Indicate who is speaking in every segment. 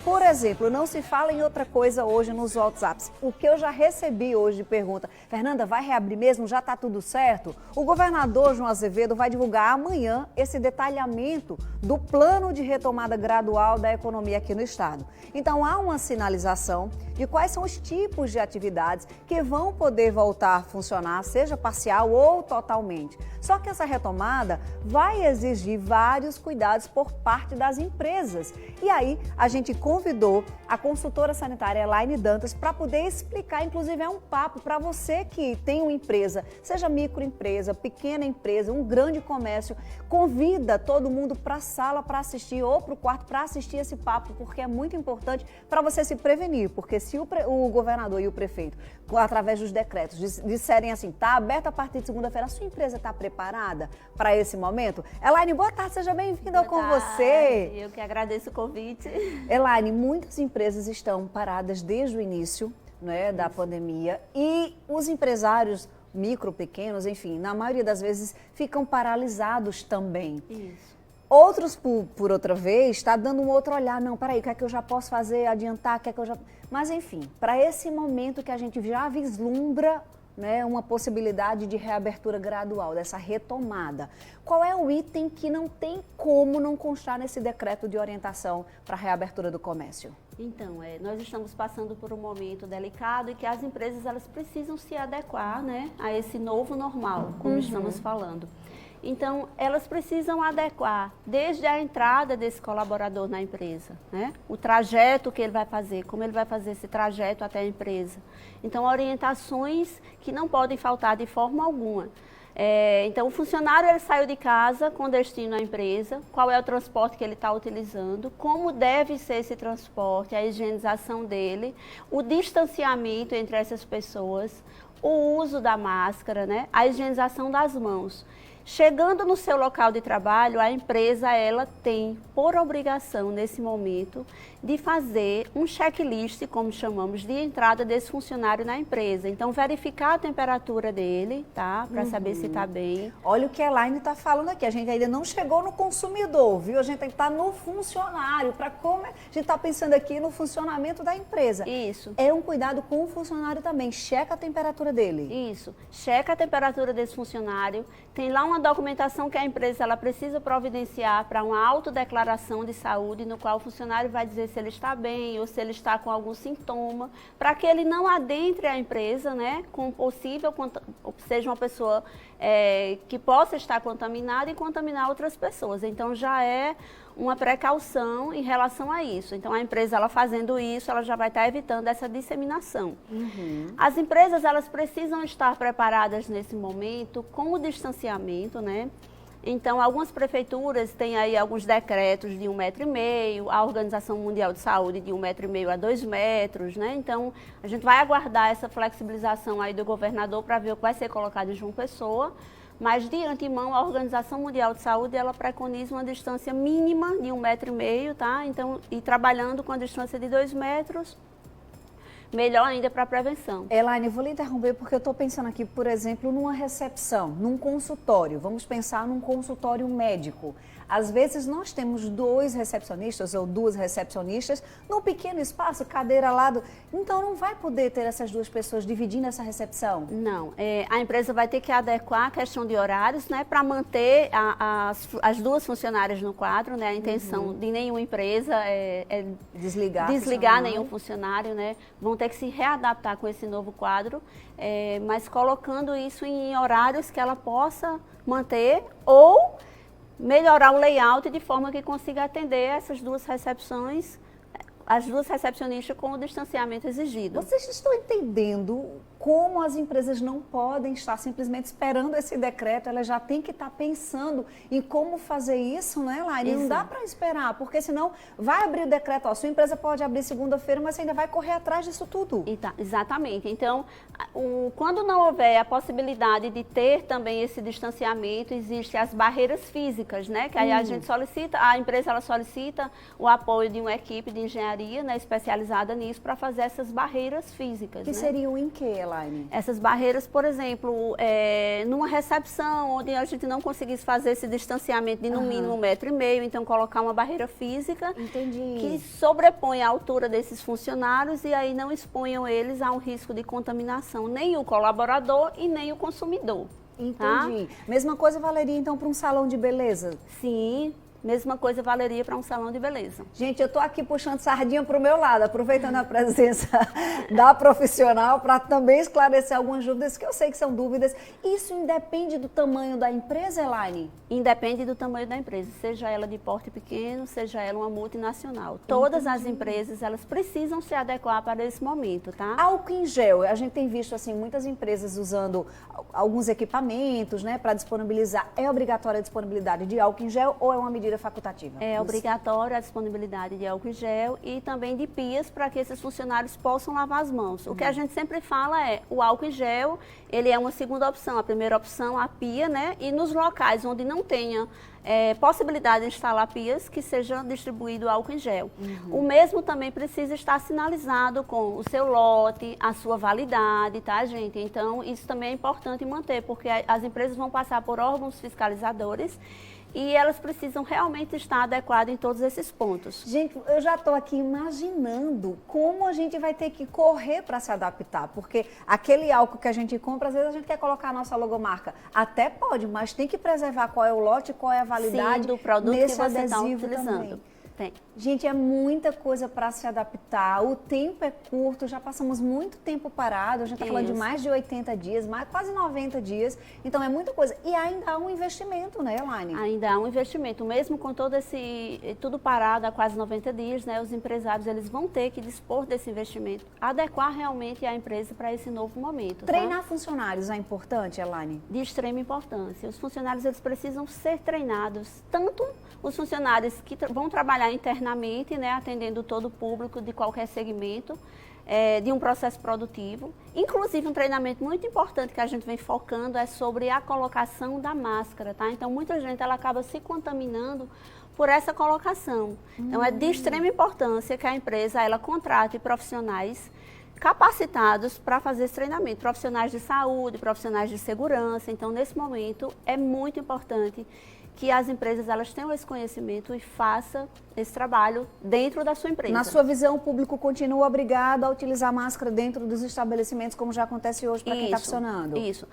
Speaker 1: Por exemplo, não se fala em outra coisa hoje nos WhatsApps. O que eu já recebi hoje de pergunta, Fernanda, vai reabrir mesmo? Já está tudo certo? O governador João Azevedo vai divulgar amanhã esse detalhamento do plano de retomada gradual da economia aqui no estado. Então, há uma sinalização de quais são os tipos de atividades que vão poder voltar a funcionar, seja parcial ou totalmente. Só que essa retomada vai exigir vários cuidados por parte das empresas. E aí, a gente convidou a consultora sanitária Elaine Dantas para poder explicar, inclusive é um papo para você que tem uma empresa, seja microempresa, pequena empresa, um grande comércio, convida todo mundo para a sala para assistir ou para o quarto para assistir esse papo, porque é muito importante para você se prevenir, porque se o governador e o prefeito, através dos decretos, disserem assim, está aberto a partir de segunda-feira, a sua empresa está preparada para esse momento? Elaine, boa tarde, seja bem-vinda com você.
Speaker 2: Eu que agradeço o convite.
Speaker 1: Elaine, muitas empresas estão paradas desde o início, né, da pandemia e os empresários micro, pequenos, enfim, na maioria das vezes ficam paralisados também.
Speaker 2: Isso.
Speaker 1: Outros, por outra vez, está dando um outro olhar. Não, peraí, o que é que eu já posso fazer, adiantar, o que é que eu já... Mas, enfim, para esse momento que a gente já vislumbra, né, uma possibilidade de reabertura gradual, dessa retomada, qual é o item que não tem como não constar nesse decreto de orientação para a reabertura do comércio?
Speaker 2: Então, nós estamos passando por um momento delicado e que as empresas elas precisam se adequar, né, a esse novo normal, como estamos falando. Então, elas precisam adequar desde a entrada desse colaborador na empresa, né? O trajeto que ele vai fazer, como ele vai fazer esse trajeto até a empresa. Então, orientações que não podem faltar de forma alguma. Então, o funcionário ele saiu de casa com destino à empresa, qual é o transporte que ele está utilizando, como deve ser esse transporte, a higienização dele, o distanciamento entre essas pessoas, o uso da máscara, né? A higienização das mãos. Chegando no seu local de trabalho, a empresa ela tem por obrigação nesse momento de fazer um checklist, como chamamos, de entrada desse funcionário na empresa. Então, verificar a temperatura dele, tá? Para saber se está bem.
Speaker 1: Olha o que a Elaine está falando aqui, a gente ainda não chegou no consumidor, viu? A gente está no funcionário, para como a gente está pensando aqui no funcionamento da empresa.
Speaker 2: Isso.
Speaker 1: É um cuidado com o funcionário também, checa a temperatura dele.
Speaker 2: Isso, checa a temperatura desse funcionário, tem lá uma documentação que a empresa ela precisa providenciar para uma autodeclaração de saúde, no qual o funcionário vai dizer se ele está bem ou se ele está com algum sintoma, para que ele não adentre a empresa, né, com possível, seja uma pessoa que possa estar contaminada e contaminar outras pessoas. Então, já é uma precaução em relação a isso. Então, a empresa, ela fazendo isso, ela já vai estar evitando essa disseminação. As empresas, elas precisam estar preparadas nesse momento com o distanciamento, né? Então, algumas prefeituras têm aí alguns decretos de 1,5 m, a Organização Mundial de Saúde de 1,5 m a 2 metros, né? Então, a gente vai aguardar essa flexibilização aí do governador para ver o que vai ser colocado em João Pessoa. Mas, de antemão, a Organização Mundial de Saúde, ela preconiza uma distância mínima de 1,5 m, tá? Então, e trabalhando com a distância de 2 metros, melhor ainda para a prevenção.
Speaker 1: Elaine, vou lhe interromper porque eu estou pensando aqui, por exemplo, numa recepção, num consultório. Vamos pensar num consultório médico. Às vezes nós temos 2 recepcionistas ou 2 recepcionistas num pequeno espaço, cadeira ao lado. Então não vai poder ter essas 2 pessoas dividindo essa recepção?
Speaker 2: Não, a empresa vai ter que adequar a questão de horários, né, para manter as 2 funcionárias no quadro, né? A intenção de nenhuma empresa é desligar nenhum funcionário, né? Vão ter que se readaptar com esse novo quadro, mas colocando isso em horários que ela possa manter ou melhorar o layout de forma que consiga atender essas 2 recepções, as 2 recepcionistas com o distanciamento exigido.
Speaker 1: Vocês estão entendendo como as empresas não podem estar simplesmente esperando esse decreto, elas já têm que estar pensando em como fazer isso, né, Elaine? Não dá para esperar, porque senão vai abrir o decreto, ó, sua empresa pode abrir segunda-feira, mas você ainda vai correr atrás disso tudo.
Speaker 2: Exatamente. Então, quando não houver a possibilidade de ter também esse distanciamento, existem as barreiras físicas, né? Que aí a gente solicita, a empresa ela solicita o apoio de uma equipe de engenharia engenharia, né, especializada nisso, para fazer essas barreiras físicas.
Speaker 1: Que
Speaker 2: né?
Speaker 1: seriam em que, Elaine?
Speaker 2: Essas barreiras, por exemplo, numa recepção, onde a gente não conseguisse fazer esse distanciamento de no mínimo 1,5 m, então colocar uma barreira física que sobrepõe a altura desses funcionários e aí não exponham eles a um risco de contaminação, nem o colaborador e nem o consumidor.
Speaker 1: Entendi. Tá? Mesma coisa valeria então para um salão de beleza?
Speaker 2: Sim. Mesma coisa valeria para um salão de beleza.
Speaker 1: Gente, eu estou aqui puxando sardinha para o meu lado, aproveitando a presença da profissional para também esclarecer algumas dúvidas, que eu sei que são dúvidas. Isso independe do tamanho da empresa, Elaine?
Speaker 2: Independe do tamanho da empresa, seja ela de porte pequeno, seja ela uma multinacional. Todas as empresas, elas precisam se adequar para esse momento, tá?
Speaker 1: Álcool em gel, a gente tem visto assim muitas empresas usando alguns equipamentos, né, para disponibilizar. É obrigatória a disponibilidade de álcool em gel ou é uma medida facultativa?
Speaker 2: É obrigatória a disponibilidade de álcool em gel e também de pias para que esses funcionários possam lavar as mãos. O que a gente sempre fala é, o álcool em gel, ele é uma segunda opção. A primeira opção, a pia, né? E nos locais onde não tenha possibilidade de instalar pias, que seja distribuído álcool em gel. O mesmo também precisa estar sinalizado com o seu lote, a sua validade, tá, gente? Então, isso também é importante manter, porque as empresas vão passar por órgãos fiscalizadores e elas precisam realmente estar adequadas em todos esses pontos.
Speaker 1: Gente, eu já estou aqui imaginando como a gente vai ter que correr para se adaptar, porque aquele álcool que a gente compra, às vezes a gente quer colocar a nossa logomarca. Até pode, mas tem que preservar qual é o lote, qual é a validade.
Speaker 2: Sim, do produto
Speaker 1: nesse
Speaker 2: que você está
Speaker 1: adesivo
Speaker 2: utilizando.
Speaker 1: Também.
Speaker 2: Tem.
Speaker 1: Gente, é muita coisa para se adaptar, o tempo é curto, já passamos muito tempo parado, a gente está falando de mais de 80 dias, quase 90 dias, então é muita coisa. E ainda há um investimento, né, Elaine?
Speaker 2: Ainda há um investimento, mesmo com todo tudo parado há quase 90 dias, né, os empresários eles vão ter que dispor desse investimento, adequar realmente a empresa para esse novo momento.
Speaker 1: Treinar funcionários é importante, Elaine?
Speaker 2: De extrema importância. Os funcionários eles precisam ser treinados, tanto os funcionários que vão trabalhar internamente, né, atendendo todo o público de qualquer segmento, de um processo produtivo. Inclusive, um treinamento muito importante que a gente vem focando é sobre a colocação da máscara, tá? Então, muita gente ela acaba se contaminando por essa colocação. Então, é de extrema importância que a empresa ela contrate profissionais capacitados para fazer esse treinamento, profissionais de saúde, profissionais de segurança. Então, nesse momento, é muito importante que as empresas elas tenham esse conhecimento e façam esse trabalho dentro da sua empresa.
Speaker 1: Na sua visão, o público continua obrigado a utilizar máscara dentro dos estabelecimentos, como já acontece hoje para quem está funcionando?
Speaker 2: Isso.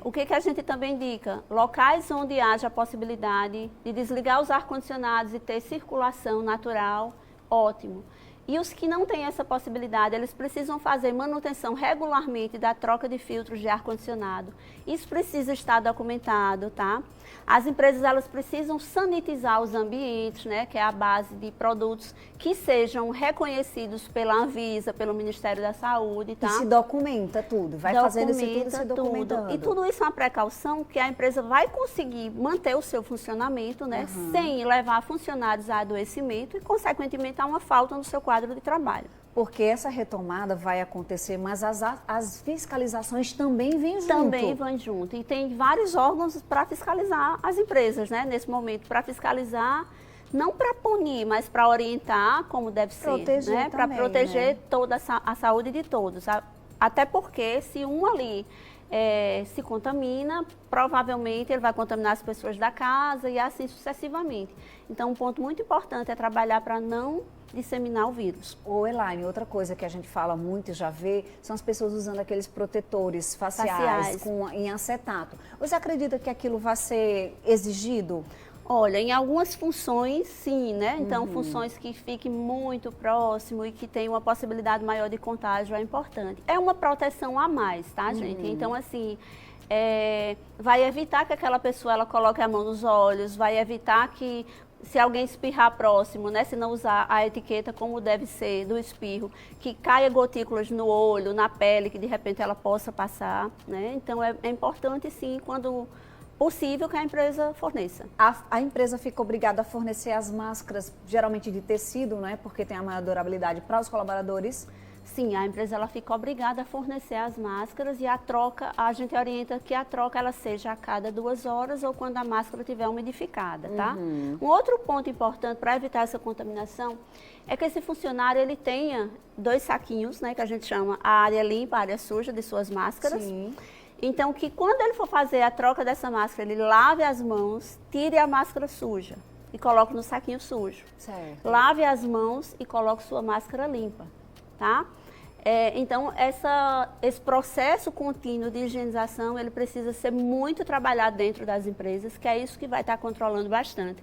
Speaker 2: O que a gente também indica? Locais onde haja a possibilidade de desligar os ar-condicionados e ter circulação natural, ótimo. E os que não têm essa possibilidade, eles precisam fazer manutenção regularmente da troca de filtros de ar-condicionado. Isso precisa estar documentado, tá? As empresas, elas precisam sanitizar os ambientes, né? Que é a base de produtos que sejam reconhecidos pela Anvisa, pelo Ministério da Saúde, tá?
Speaker 1: E se documenta tudo, vai fazendo isso tudo, se documentando.
Speaker 2: Tudo. E tudo isso é uma precaução que a empresa vai conseguir manter o seu funcionamento, né? Sem levar funcionários a adoecimento e, consequentemente, a uma falta no seu quadro de trabalho.
Speaker 1: Porque essa retomada vai acontecer, mas as fiscalizações também vêm junto.
Speaker 2: Também vão junto. E tem vários órgãos para fiscalizar as empresas, né? Nesse momento, para fiscalizar, não para punir, mas para orientar como deve
Speaker 1: proteger
Speaker 2: ser, né? Para proteger, né? Toda a saúde de todos. Até porque se um ali se contamina, provavelmente ele vai contaminar as pessoas da casa e assim sucessivamente. Então, um ponto muito importante é trabalhar para não disseminar o vírus.
Speaker 1: Ô, Elaine, outra coisa que a gente fala muito e já vê são as pessoas usando aqueles protetores faciais. Em acetato. Você acredita que aquilo vai ser exigido?
Speaker 2: Olha, em algumas funções, sim, né? Então, funções que fiquem muito próximo e que tenham uma possibilidade maior de contágio é importante. É uma proteção a mais, tá, gente? Então, assim, vai evitar que aquela pessoa ela coloque a mão nos olhos, vai evitar que, se alguém espirrar próximo, né, se não usar a etiqueta como deve ser do espirro, que caia gotículas no olho, na pele, que de repente ela possa passar, né? Então, é importante, sim, quando possível que a empresa forneça.
Speaker 1: A empresa fica obrigada a fornecer as máscaras, geralmente de tecido, né? Porque tem a maior durabilidade para os colaboradores.
Speaker 2: Sim, a empresa ela fica obrigada a fornecer as máscaras e a troca, a gente orienta que a troca ela seja a cada 2 horas ou quando a máscara estiver umidificada, tá? Um outro ponto importante para evitar essa contaminação é que esse funcionário ele tenha 2 saquinhos, né, que a gente chama a área limpa, a área suja de suas máscaras.
Speaker 1: Sim.
Speaker 2: Então, que quando ele for fazer a troca dessa máscara, ele lave as mãos, tire a máscara suja e coloque no saquinho sujo.
Speaker 1: Certo.
Speaker 2: Lave as mãos e coloque sua máscara limpa, tá? Então, esse processo contínuo de higienização, ele precisa ser muito trabalhado dentro das empresas, que é isso que vai estar controlando bastante.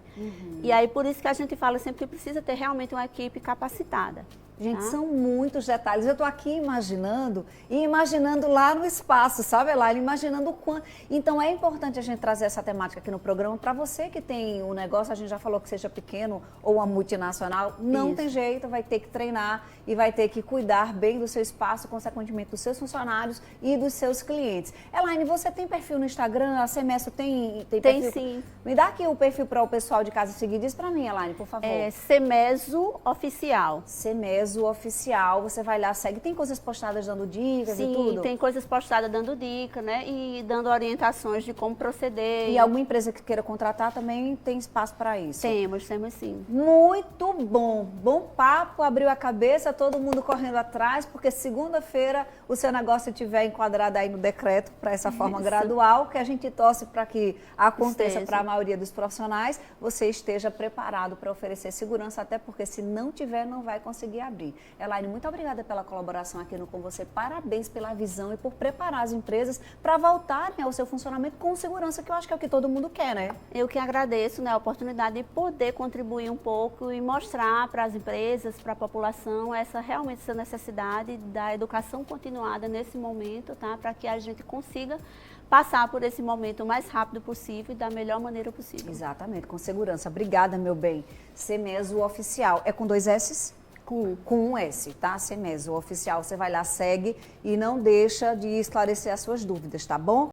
Speaker 2: E aí, por isso que a gente fala sempre que precisa ter realmente uma equipe capacitada.
Speaker 1: Gente,
Speaker 2: tá?
Speaker 1: são muitos detalhes. Eu estou aqui imaginando e imaginando lá no espaço, sabe, Elaine? Imaginando o quanto. Então, é importante a gente trazer essa temática aqui no programa. Para você que tem um negócio, a gente já falou que seja pequeno ou uma multinacional, não
Speaker 2: Isso.
Speaker 1: tem jeito, vai ter que treinar e vai ter que cuidar bem do seu espaço, consequentemente dos seus funcionários e dos seus clientes. Elaine, você tem perfil no Instagram? A Semesso tem perfil?
Speaker 2: Tem sim.
Speaker 1: Me dá aqui o perfil para o pessoal de casa seguir. Diz para mim, Elaine, por favor.
Speaker 2: É Semesso Oficial.
Speaker 1: Semesso Oficial, você vai lá, segue. Tem coisas postadas dando dicas e tudo?
Speaker 2: Sim, tem coisas postadas dando dica, né? E dando orientações de como proceder.
Speaker 1: E alguma empresa que queira contratar também tem espaço para isso?
Speaker 2: Temos sim.
Speaker 1: Muito bom. Bom papo, abriu a cabeça, todo mundo correndo atrás, porque segunda-feira o seu negócio estiver enquadrado aí no decreto para essa forma gradual, que a gente torce para que aconteça para a maioria dos profissionais, você esteja preparado para oferecer segurança, até porque se não tiver, não vai conseguir abrir. Elaine, muito obrigada pela colaboração aqui no Com Você. Parabéns pela visão e por preparar as empresas para voltarem ao seu funcionamento com segurança, que eu acho que é o que todo mundo quer, né?
Speaker 2: Eu que agradeço, né, a oportunidade de poder contribuir um pouco e mostrar para as empresas, para a população, realmente essa necessidade da educação continuada nesse momento, tá? Para que a gente consiga passar por esse momento o mais rápido possível e da melhor maneira possível.
Speaker 1: Exatamente, com segurança. Obrigada, meu bem. Semesso Oficial. É com 2 S's? Com um S, tá? Semesso Oficial. Você vai lá, segue e não deixa de esclarecer as suas dúvidas, tá bom?